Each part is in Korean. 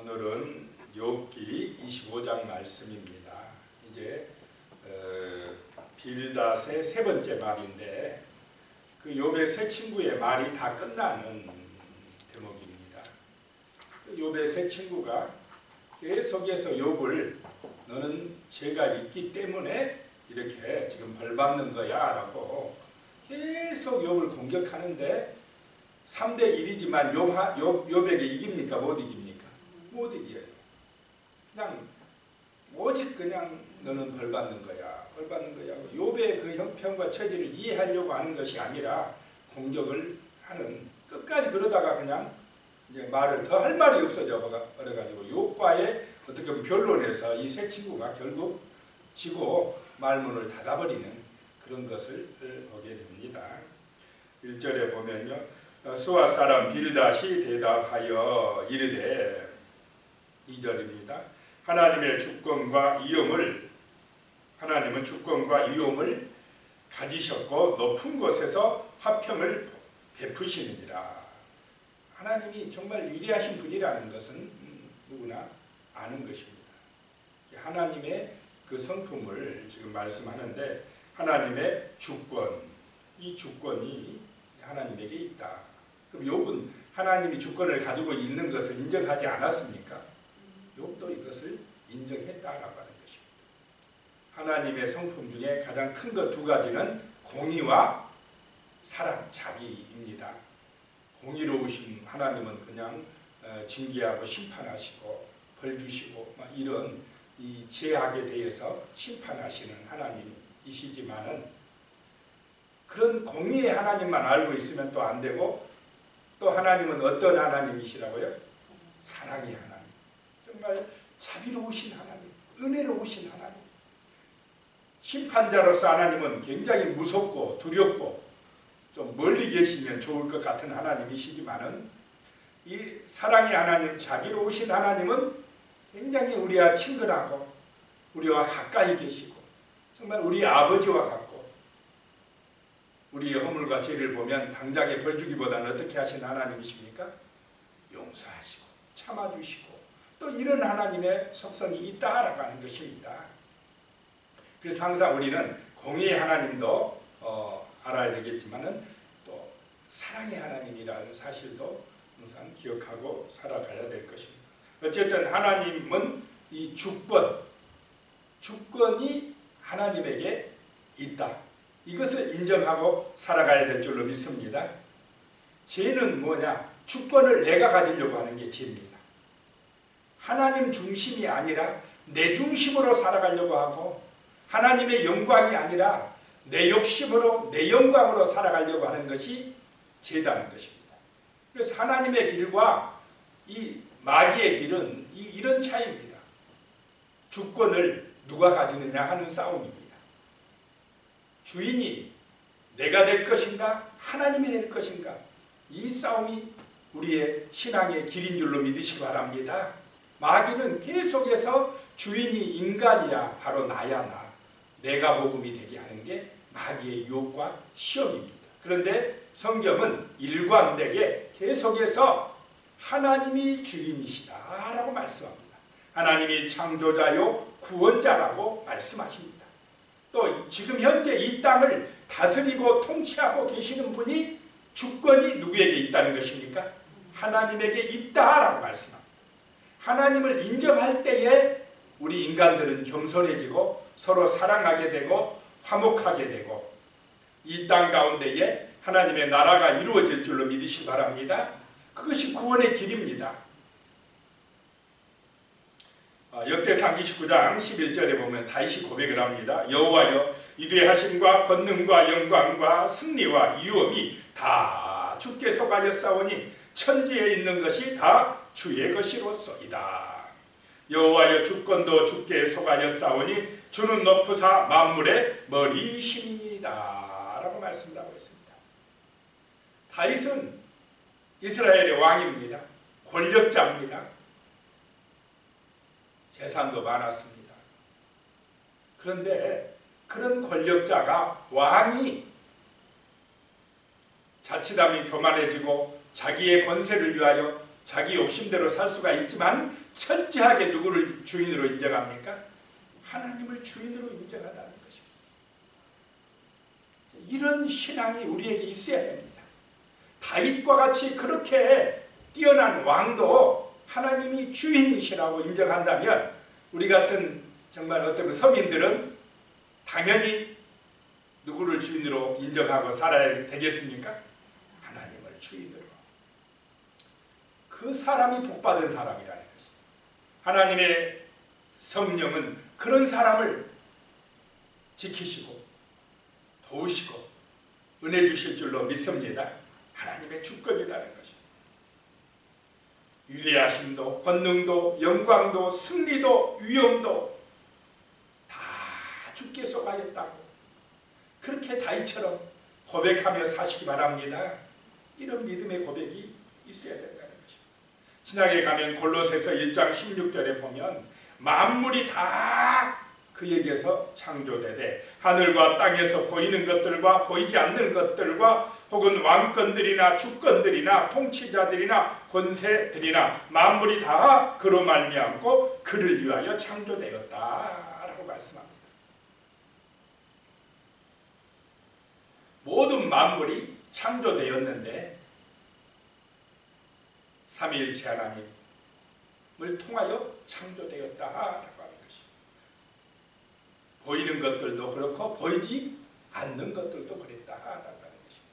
오늘은 욥기 25장 말씀입니다. 이제 빌닷의 세 번째 말인데 그 욥의 세 친구의 말이 다 끝나는 대목입니다. 욥의 세 친구가 계속해서 욥을 너는 죄가 있기 때문에 이렇게 지금 벌받는 거야 라고 계속 욥을 공격하는데 3대 1이지만 욥에게 이깁니까? 못 이깁니까? 못 이겨요. 그냥 오직 그냥 너는 벌받는 거야. 벌받는 거야. 욥의 그 형편과 처지를 이해하려고 하는 것이 아니라 공격을 하는, 끝까지 그러다가 그냥 이제 말을 더 할 말이 없어져 버려가지고 욥과의 어떻게 보면 변론에서 이 세 친구가 결국 지고 말문을 닫아버리는 그런 것을 보게 됩니다. 1절에 보면요. 수아 사람 빌닷이 대답하여 이르되 2절입니다. 하나님은 주권과 위엄을 가지셨고 높은 곳에서 화평을 베푸시느니라. 하나님이 정말 위대하신 분이라는 것은 누구나 아는 것입니다. 하나님의 그 성품을 지금 말씀하는데 하나님의 주권, 이 주권이 하나님에게 있다. 그럼 욥은 하나님이 주권을 가지고 있는 것을 인정하지 않았습니까? 욥도 이것을 인정했다라고 하는 것입니다. 하나님의 성품 중에 가장 큰 것 두 가지는 공의와 사랑, 자비입니다. 공의로우신 하나님은 그냥 징계하고 심판하시고 벌 주시고 이런 이 죄악에 대해서 심판하시는 하나님이시지만은 그런 공의의 하나님만 알고 있으면 또 안 되고, 또 하나님은 어떤 하나님이시라고요? 사랑의 하나님, 정말 자비로우신 하나님, 은혜로우신 하나님. 심판자로서 하나님은 굉장히 무섭고 두렵고 좀 멀리 계시면 좋을 것 같은 하나님이시지만은 이 사랑의 하나님, 자비로우신 하나님은 굉장히 우리와 친근하고 우리와 가까이 계시고 정말 우리 아버지와 같고, 우리의 허물과 죄를 보면 당장에 벌 주기보다는 어떻게 하신 하나님이십니까? 용서하시고 참아주시고 또 이런 하나님의 속성이 있다라고 하는 것입니다. 그래서 항상 우리는 공의의 하나님도 알아야 되겠지만은 또 사랑의 하나님이라는 사실도 항상 기억하고 살아가야 될 것입니다. 어쨌든 하나님은 이 주권이 하나님에게 있다. 이것을 인정하고 살아가야 될 줄로 믿습니다. 죄는 뭐냐? 주권을 내가 가지려고 하는 게 죄입니다. 하나님 중심이 아니라 내 중심으로 살아가려고 하고 하나님의 영광이 아니라 내 욕심으로 내 영광으로 살아가려고 하는 것이 죄다는 것입니다. 그래서 하나님의 길과 이 마귀의 길은 이런 차이입니다. 주권을 누가 가지느냐 하는 싸움입니다. 주인이 내가 될 것인가 하나님이 될 것인가, 이 싸움이 우리의 신앙의 길인 줄로 믿으시기 바랍니다. 마귀는 계속해서 주인이 인간이야, 바로 나야 나, 내가 복음이 되게 하는 게 마귀의 유혹과 시험입니다. 그런데 성경은 일관되게 계속해서 하나님이 주인이시다라고 말씀합니다. 하나님이 창조자요 구원자라고 말씀하십니다. 또 지금 현재 이 땅을 다스리고 통치하고 계시는 분이 주권이 누구에게 있다는 것입니까? 하나님에게 있다라고 말씀합니다. 하나님을 인정할 때에 우리 인간들은 겸손해지고 서로 사랑하게 되고 화목하게 되고 이 땅 가운데에 하나님의 나라가 이루어질 줄로 믿으시기 바랍니다. 그것이 구원의 길입니다. 역대상 29장 11절에 보면 다윗이 고백을 합니다. 여호와여, 위대하심과 권능과 영광과 승리와 위엄이 다 주께 속하였사오니 천지에 있는 것이 다 주의 것이로소이다. 여호와여, 주권도 주께 속하였사오니 주는 높으사 만물의 머리이시니이다 라고 말씀을 하고 있습니다. 다윗은 이스라엘의 왕입니다. 권력자입니다. 재산도 많았습니다. 그런데 그런 권력자가, 왕이 자칫하면 교만해지고 자기의 권세를 위하여 자기 욕심대로 살 수가 있지만 철저하게 누구를 주인으로 인정합니까? 하나님을 주인으로 인정한다는 것입니다. 이런 신앙이 우리에게 있어야 됩니다. 다윗과 같이 그렇게 뛰어난 왕도 하나님이 주인이시라고 인정한다면 우리 같은 정말 어떤 서민들은 당연히 누구를 주인으로 인정하고 살아야 되겠습니까? 하나님을 주인으로. 그 사람이 복받은 사람이라는 것입니다. 하나님의 성령은 그런 사람을 지키시고 도우시고 은혜 주실 줄로 믿습니다. 하나님의 주권이라는 것입니다. 위대하심도 권능도 영광도 승리도 위엄도 다 주께 속하였다고 그렇게 다윗처럼 고백하며 사시기 바랍니다. 이런 믿음의 고백이 있어야 된다는 것입니다. 신약에 가면 골로새서 1장 16절에 보면 만물이 다 그에게서 창조되되 하늘과 땅에서 보이는 것들과 보이지 않는 것들과 혹은 왕권들이나 주권들이나 통치자들이나 권세들이나 만물이 다 그로 말미암고 그를 위하여 창조되었다라고 말씀합니다. 모든 만물이 창조되었는데 삼위일체 하나님을 통하여 창조되었다라고 하는 것입니다. 보이는 것들도 그렇고 보이지 않는 것들도 그랬다라고 하는 것입니다.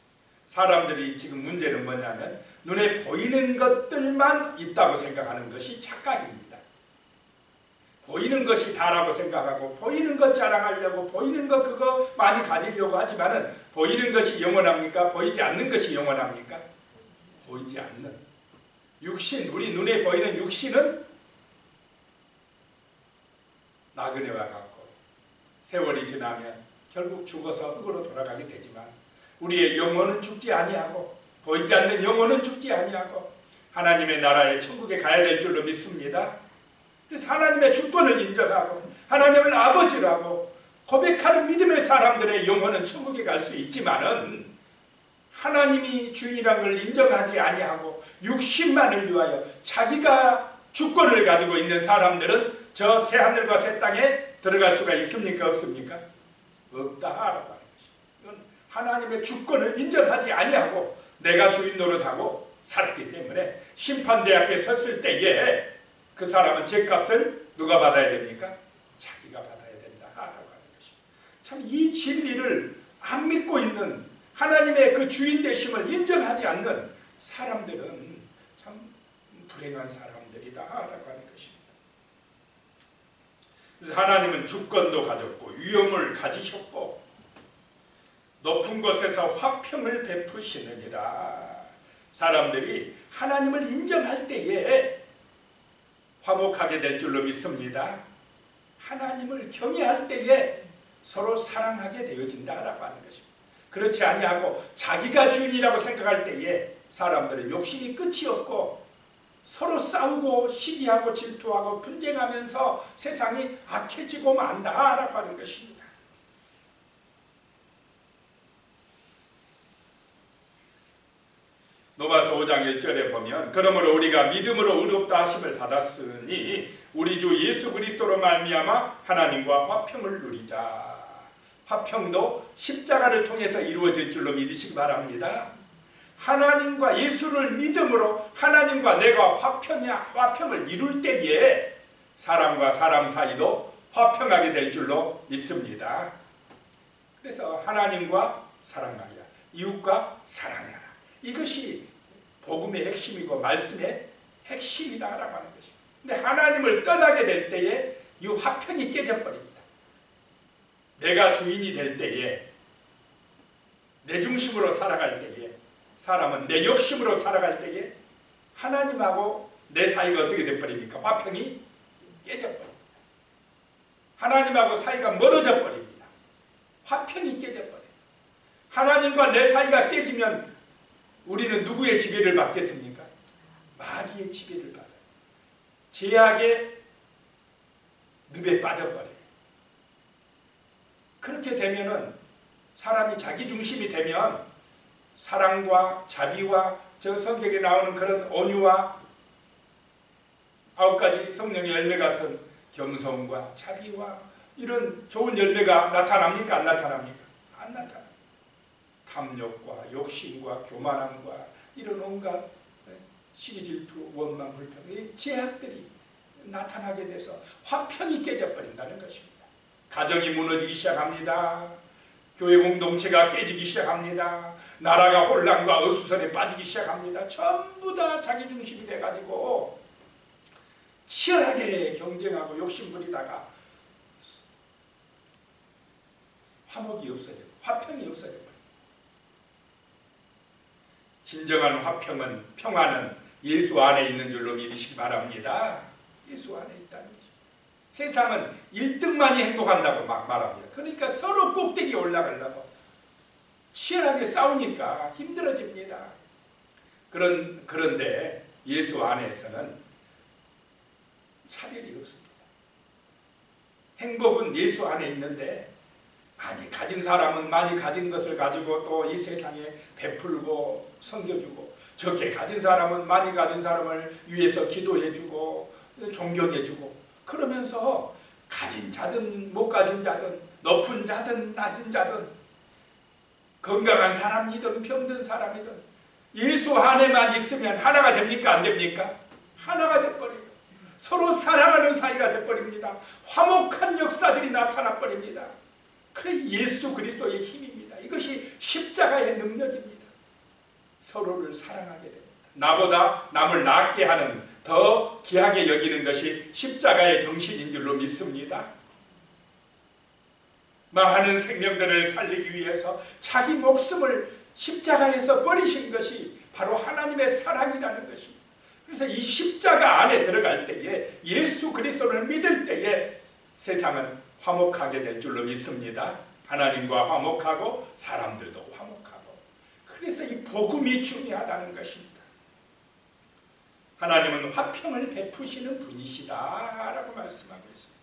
사람들이 지금 문제는 뭐냐면 눈에 보이는 것들만 있다고 생각하는 것이 착각입니다. 보이는 것이 다라고 생각하고 보이는 것 자랑하려고 보이는 것 그거 많이 가지려고 하지만은 보이는 것이 영원합니까? 보이지 않는 것이 영원합니까? 보이지 않는 육신, 우리 눈에 보이는 육신은 나그네와 같고 세월이 지나면 결국 죽어서 흙으로 돌아가게 되지만 우리의 영혼은 죽지 아니하고 보이지 않는 영혼은 죽지 아니하고 하나님의 나라에 천국에 가야 될 줄로 믿습니다. 그래서 하나님의 주권을 인정하고 하나님을 아버지라고 고백하는 믿음의 사람들의 영혼은 천국에 갈 수 있지만은 하나님이 주인이라는 걸 인정하지 아니하고 육신만을 위하여 자기가 주권을 가지고 있는 사람들은 저 새하늘과 새 땅에 들어갈 수가 있습니까? 없습니까? 없다라고 하는 것입니다. 이건 하나님의 주권을 인정하지 아니하고 내가 주인 노릇하고 살았기 때문에 심판대 앞에 섰을 때에 그 사람은 죄값을 누가 받아야 됩니까? 자기가 받아야 된다라고 하는 것입니다. 참 이 진리를 안 믿고 있는 하나님의 그 주인 되심을 인정하지 않는 사람들은 참 불행한 사람들이다라고 하는 것입니다. 그래서 하나님은 주권도 가졌고 위엄을 가지셨고 높은 곳에서 화평을 베푸시느니라. 사람들이 하나님을 인정할 때에 화목하게 될 줄로 믿습니다. 하나님을 경외할 때에 서로 사랑하게 되어진다라고 하는 것입니다. 그렇지 아니하고 자기가 주인이라고 생각할 때에 사람들은 욕심이 끝이 없고 서로 싸우고 시기하고 질투하고 분쟁하면서 세상이 악해지고 만다라고 하는 것입니다. 로마서 5장 1절에 보면 그러므로 우리가 믿음으로 의롭다 하심을 받았으니 우리 주 예수 그리스도로 말미암아 하나님과 화평을 누리자. 화평도 십자가를 통해서 이루어질 줄로 믿으시기 바랍니다. 하나님과 예수를 믿음으로 하나님과 내가 화평을 이룰 때에 사람과 사람 사이도 화평하게 될 줄로 믿습니다. 그래서 하나님과 사랑하라, 이웃과 사랑하라. 이것이 복음의 핵심이고 말씀의 핵심이다라고 하는 것입니다. 근데 하나님을 떠나게 될 때에 이 화평이 깨져버립니다. 내가 주인이 될 때에 내 중심으로 살아갈 때에 사람은 내 욕심으로 살아갈 때에 하나님하고 내 사이가 어떻게 돼버립니까? 화평이 깨져버립니다. 하나님하고 사이가 멀어져 버립니다. 화평이 깨져버려요. 하나님과 내 사이가 깨지면 우리는 누구의 지배를 받겠습니까? 마귀의 지배를 받아요. 제약의 늪에 빠져버려요. 그렇게 되면은 사람이 자기 중심이 되면 사랑과 자비와 저 성경에 나오는 그런 온유와 9가지 성령의 열매 같은 겸손과 자비와 이런 좋은 열매가 나타납니까? 안 나타납니까? 안 나타납니다. 탐욕과 욕심과 교만함과 이런 온갖 시기 질투 원망 불평 이 제약들이 나타나게 돼서 화평이 깨져버린다는 것입니다. 가정이 무너지기 시작합니다. 교회 공동체가 깨지기 시작합니다. 나라가 혼란과 어수선에 빠지기 시작합니다. 전부 다 자기 중심이 돼가지고 치열하게 경쟁하고 욕심부리다가 화목이 없어져요. 화평이 없어져요. 진정한 화평은 평화는 예수 안에 있는 줄로 믿으시기 바랍니다. 예수 안에 있다는 거죠. 세상은 1등만이 행복한다고 막 말합니다. 그러니까 서로 꼭대기에 올라가려고 치열하게 싸우니까 힘들어집니다. 그런데 예수 안에서는 차별이 없습니다. 행복은 예수 안에 있는데 많이 가진 사람은 많이 가진 것을 가지고 또 이 세상에 베풀고 섬겨주고, 적게 가진 사람은 많이 가진 사람을 위해서 기도해주고 존경해주고, 그러면서 가진 자든 못 가진 자든 높은 자든 낮은 자든 건강한 사람이든 병든 사람이든 예수 안에만 있으면 하나가 됩니까? 안 됩니까? 하나가 돼버려요. 서로 사랑하는 사이가 돼버립니다. 화목한 역사들이 나타나 버립니다. 그게 예수 그리스도의 힘입니다. 이것이 십자가의 능력입니다. 서로를 사랑하게 됩니다. 나보다 남을 낫게 하는, 더 귀하게 여기는 것이 십자가의 정신인 줄로 믿습니다. 많은 생명들을 살리기 위해서 자기 목숨을 십자가에서 버리신 것이 바로 하나님의 사랑이라는 것입니다. 그래서 이 십자가 안에 들어갈 때에, 예수 그리스도를 믿을 때에 세상은 화목하게 될 줄로 믿습니다. 하나님과 화목하고 사람들도 화목하고. 그래서 이 복음이 중요하다는 것입니다. 하나님은 화평을 베푸시는 분이시다라고 말씀하고 있습니다.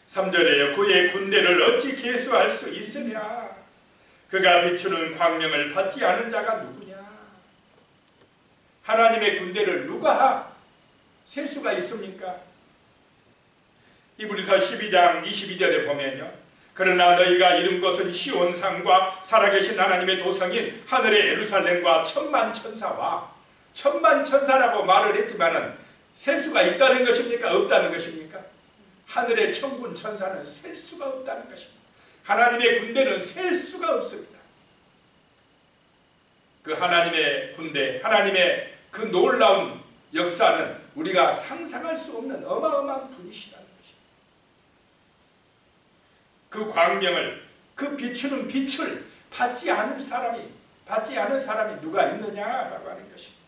3절에요. 그의 군대를 어찌 계수할 수 있으랴. 그가 비추는 광명을 받지 않은 자가 누구냐. 하나님의 군대를 누가 셀 수가 있습니까? 히브리서 12장 22절에 보면요. 그러나 너희가 이룬 것은 시온산과 살아계신 하나님의 도성인 하늘의 예루살렘과 천만 천사와, 천만 천사라고 말을 했지만은 셀 수가 있다는 것입니까? 없다는 것입니까? 하늘의 천군 천사는 셀 수가 없다는 것입니다. 하나님의 군대는 셀 수가 없습니다. 그 하나님의 군대, 하나님의 그 놀라운 역사는 우리가 상상할 수 없는 어마어마한 분이시라는 것입니다. 그 광명을, 그 비추는 빛을 받지 않은 사람이 누가 있느냐라고 하는 것입니다.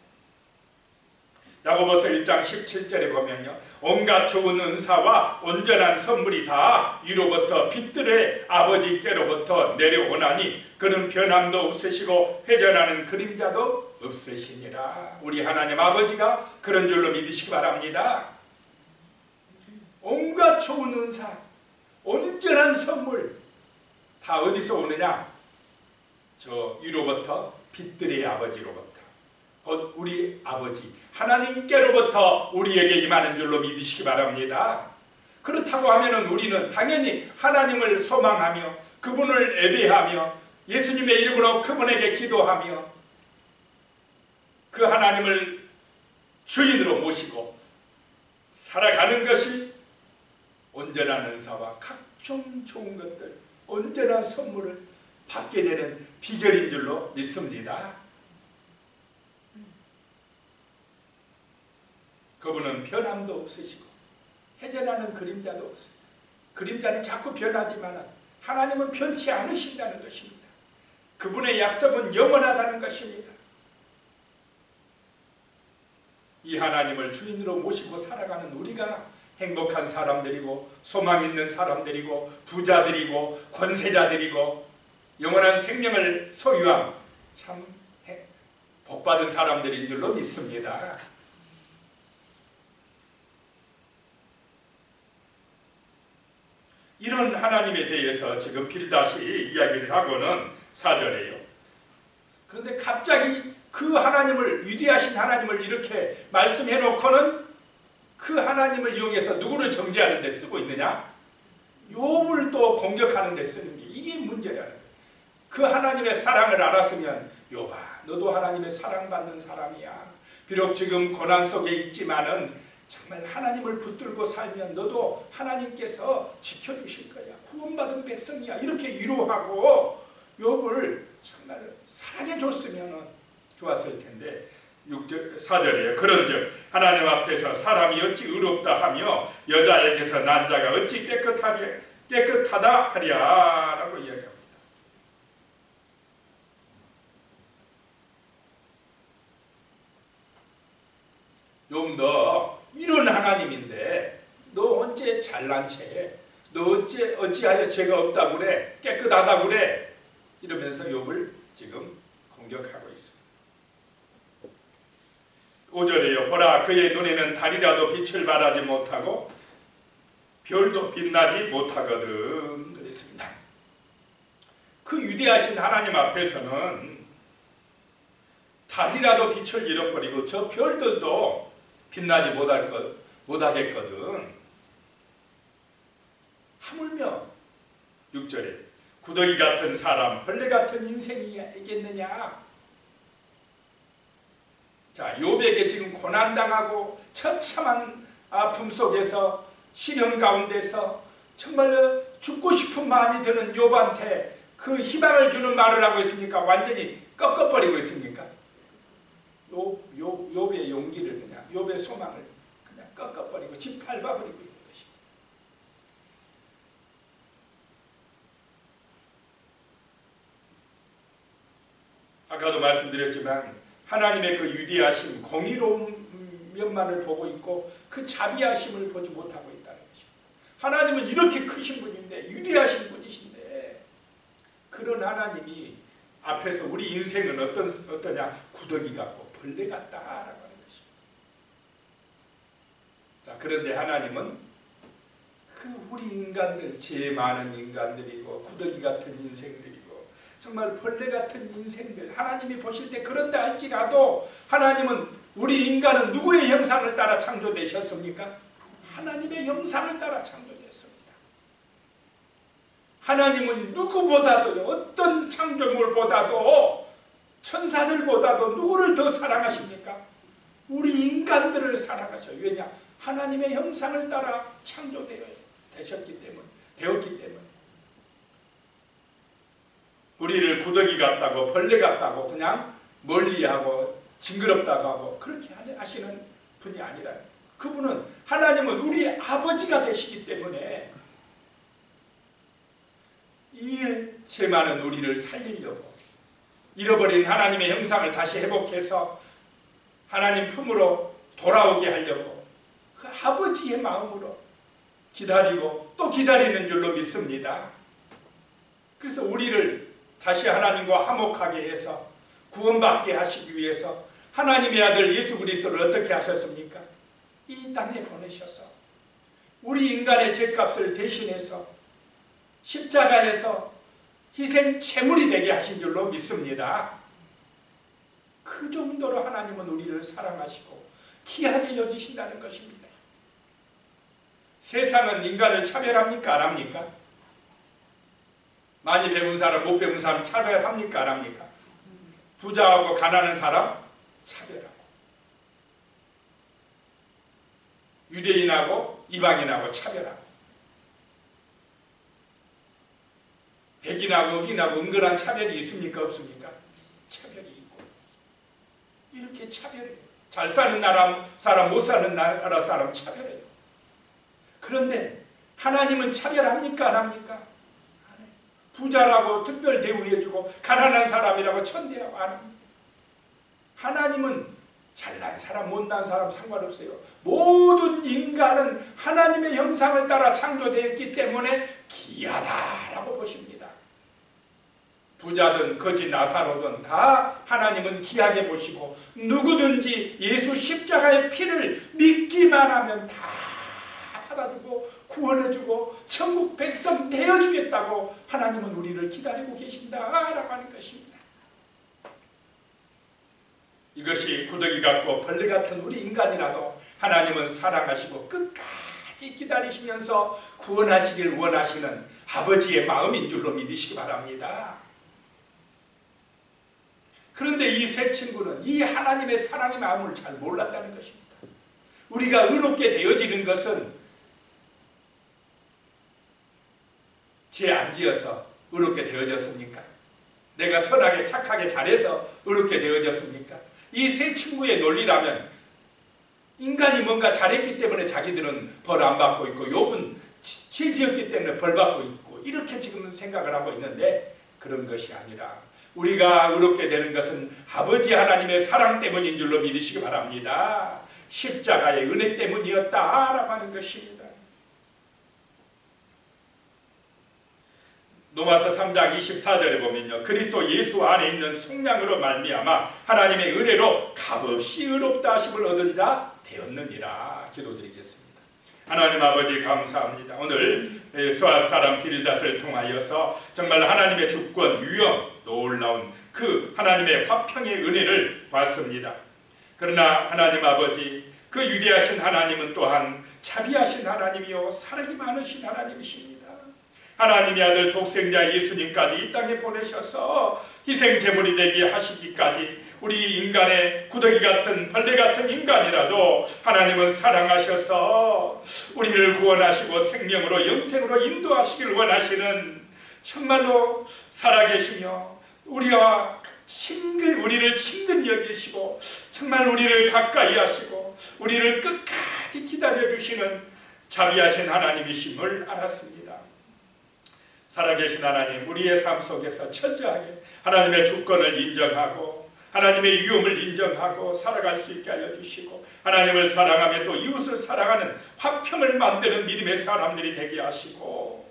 야고보서 1장 17절에 보면요. 온갖 좋은 은사와 온전한 선물이 다 위로부터 빛들의 아버지께로부터 내려오나니 그는 변함도 없으시고 회전하는 그림자도 없으시니라. 우리 하나님 아버지가 그런 줄로 믿으시기 바랍니다. 온갖 좋은 은사, 온전한 선물 다 어디서 오느냐? 저 위로부터 빛들의 아버지로부터, 곧 우리 아버지 하나님께로부터 우리에게 임하는 줄로 믿으시기 바랍니다. 그렇다고 하면 우리는 당연히 하나님을 소망하며 그분을 예배하며 예수님의 이름으로 그분에게 기도하며 그 하나님을 주인으로 모시고 살아가는 것이 온전한 은사와 각종 좋은 것들, 온전한 선물을 받게 되는 비결인 줄로 믿습니다. 그분은 변함도 없으시고 회전하는 그림자도 없어요. 그림자는 자꾸 변하지만 하나님은 변치 않으신다는 것입니다. 그분의 약속은 영원하다는 것입니다. 이 하나님을 주인으로 모시고 살아가는 우리가 행복한 사람들이고 소망 있는 사람들이고 부자들이고 권세자들이고 영원한 생명을 소유한 참 복받은 사람들인 줄로 믿습니다. 이런 하나님에 대해서 지금 빌닷이 이야기를 하고는 4절에요. 그런데 갑자기 그 하나님을, 위대하신 하나님을 이렇게 말씀해 놓고는 그 하나님을 이용해서 누구를 정죄하는 데 쓰고 있느냐? 욥을 또 공격하는 데 쓰는 게 이게 문제라는 거예요. 그 하나님의 사랑을 알았으면 욥아, 너도 하나님의 사랑받는 사람이야. 비록 지금 고난 속에 있지만은 정말 하나님을 붙들고 살면 너도 하나님께서 지켜주실 거야. 구원받은 백성이야. 이렇게 위로하고 욥을 정말 사랑해 줬으면 좋았을 텐데 6절, 4절이에요. 그런즉 하나님 앞에서 사람이 어찌 의롭다 하며 여자에게서 난 자가 어찌 깨끗하다 하랴라고 이야기합니다. 욥, 너 이런 하나님인데 너 언제 잘난 체해? 너 어찌하여 죄가 없다고 그래? 깨끗하다고 그래? 이러면서 욥을 지금 공격하고 있습니다. 5절에요. 보라, 그의 눈에는 달이라도 빛을 발하지 못하고 별도 빛나지 못하거든. 그랬습니다. 그 위대하신 하나님 앞에서는 달이라도 빛을 잃어버리고 저 별들도 빛나지 못하겠거든. 하물며 6절에 구더기 같은 사람, 벌레 같은 인생이겠느냐. 자, 욥에게 지금 고난당하고 처참한 아픔 속에서 시련 가운데서 정말로 죽고 싶은 마음이 드는 욥한테 그 희망을 주는 말을 하고 있습니까? 완전히 꺾어버리고 있습니까? 욥의 용기를 그냥, 욥의 소망을 그냥 꺾어버리고 짓밟아버리고 있는 것입니다. 아까도 말씀드렸지만 하나님의 그 위대하심, 공의로운 면만을 보고 있고 그 자비하심을 보지 못하고 있다는 것입니다. 하나님은 이렇게 크신 분인데, 위대하신 분이신데, 그런 하나님이 앞에서 우리 인생은 어떠냐? 구더기 같고 벌레 같다라고 하는 것입니다. 자, 그런데 하나님은 그 우리 인간들, 죄 많은 인간들이고 구더기 같은 인생들이고 정말 벌레 같은 인생들, 하나님이 보실 때 그런다 할지라도 하나님은, 우리 인간은 누구의 형상을 따라 창조되셨습니까? 하나님의 형상을 따라 창조됐습니다. 하나님은 누구보다도, 어떤 창조물보다도, 천사들보다도 누구를 더 사랑하십니까? 우리 인간들을 사랑하셔요. 왜냐? 하나님의 형상을 따라 창조되었기 때문에. 우리를 구더기 같다고, 벌레 같다고 그냥 멀리하고 징그럽다고 하고 그렇게 하시는 분이 아니라, 그분은, 하나님은 우리 아버지가 되시기 때문에 이 죄 많은 우리를 살리려고, 잃어버린 하나님의 형상을 다시 회복해서 하나님 품으로 돌아오게 하려고 그 아버지의 마음으로 기다리고 또 기다리는 줄로 믿습니다. 그래서 우리를 다시 하나님과 화목하게 해서 구원받게 하시기 위해서 하나님의 아들 예수 그리스도를 어떻게 하셨습니까? 이 땅에 보내셔서 우리 인간의 죄값을 대신해서 십자가에서 희생 제물이 되게 하신 줄로 믿습니다. 그 정도로 하나님은 우리를 사랑하시고 귀하게 여기신다는 것입니다. 세상은 인간을 차별합니까? 안 합니까? 많이 배운 사람, 못 배운 사람 차별합니까? 안 합니까? 부자하고 가난한 사람 차별하고, 유대인하고 이방인하고 차별하고, 백인하고 흑인하고 은근한 차별이 있습니까? 없습니까? 차별이 있고, 이렇게 차별해요. 잘 사는 나라 사람, 못 사는 나라 사람 차별해요. 그런데 하나님은 차별합니까? 안 합니까? 부자라고 특별 대우해주고 가난한 사람이라고 천대하고 안 합니다. 하나님은 잘난 사람, 못난 사람 상관없어요. 모든 인간은 하나님의 형상을 따라 창조되었기 때문에 귀하다라고 보십니다. 부자든 거지 나사로든 다 하나님은 귀하게 보시고, 누구든지 예수 십자가의 피를 믿기만 하면 다 받아주고 구원해주고 천국 백성 되어주겠다고 하나님은 우리를 기다리고 계신다라고 하는 것입니다. 이것이 구더기 같고 벌레 같은 우리 인간이라도 하나님은 사랑하시고 끝까지 기다리시면서 구원하시길 원하시는 아버지의 마음인 줄로 믿으시기 바랍니다. 그런데 이 세 친구는 이 하나님의 사랑의 마음을 잘 몰랐다는 것입니다. 우리가 의롭게 되어지는 것은 죄 안 지어서 의롭게 되어졌습니까? 내가 선하게 착하게 잘해서 의롭게 되어졌습니까? 이 세 친구의 논리라면 인간이 뭔가 잘했기 때문에 자기들은 벌 안 받고 있고 욥은 죄 지었기 때문에 벌 받고 있고 이렇게 지금 생각을 하고 있는데 그런 것이 아니라 우리가 의롭게 되는 것은 아버지 하나님의 사랑 때문인 줄로 믿으시기 바랍니다. 십자가의 은혜 때문이었다라고 하는 것입니다. 로마서 3장 24절에 보면요, 그리스도 예수 안에 있는 속량으로 말미암아 하나님의 은혜로 값없이 의롭다 하심을 얻은 자 되었느니라. 기도드리겠습니다. 하나님 아버지 감사합니다. 오늘 수앗 사람 빌닷을 통하여서 정말 하나님의 주권, 위엄, 놀라운 그 하나님의 화평의 은혜를 봤습니다. 그러나 하나님 아버지, 그 위대하신 하나님은 또한 자비하신 하나님이요 사랑이 많으신 하나님이십니다. 하나님의 아들 독생자 예수님까지 이 땅에 보내셔서 희생제물이 되게 하시기까지 우리 인간의 구더기 같은 벌레 같은 인간이라도 하나님은 사랑하셔서 우리를 구원하시고 생명으로 영생으로 인도하시길 원하시는 정말로 살아계시며 우리와 우리를 친근히 여기시고 정말 우리를 가까이 하시고 우리를 끝까지 기다려주시는 자비하신 하나님이심을 알았습니다. 살아계신 하나님, 우리의 삶 속에서 철저하게 하나님의 주권을 인정하고 하나님의 위엄을 인정하고 살아갈 수 있게 하여 주시고 하나님을 사랑하며 또 이웃을 사랑하는 화평을 만드는 믿음의 사람들이 되게 하시고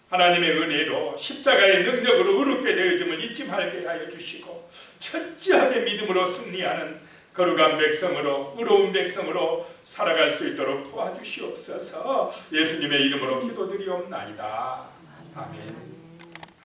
하나님의 은혜로 십자가의 능력으로 의롭게 되어짐을 잊지 말게 하여 주시고 철저하게 믿음으로 승리하는 거룩한 백성으로 의로운 백성으로 살아갈 수 있도록 도와주시옵소서. 예수님의 이름으로 기도드리옵나이다. 아멘.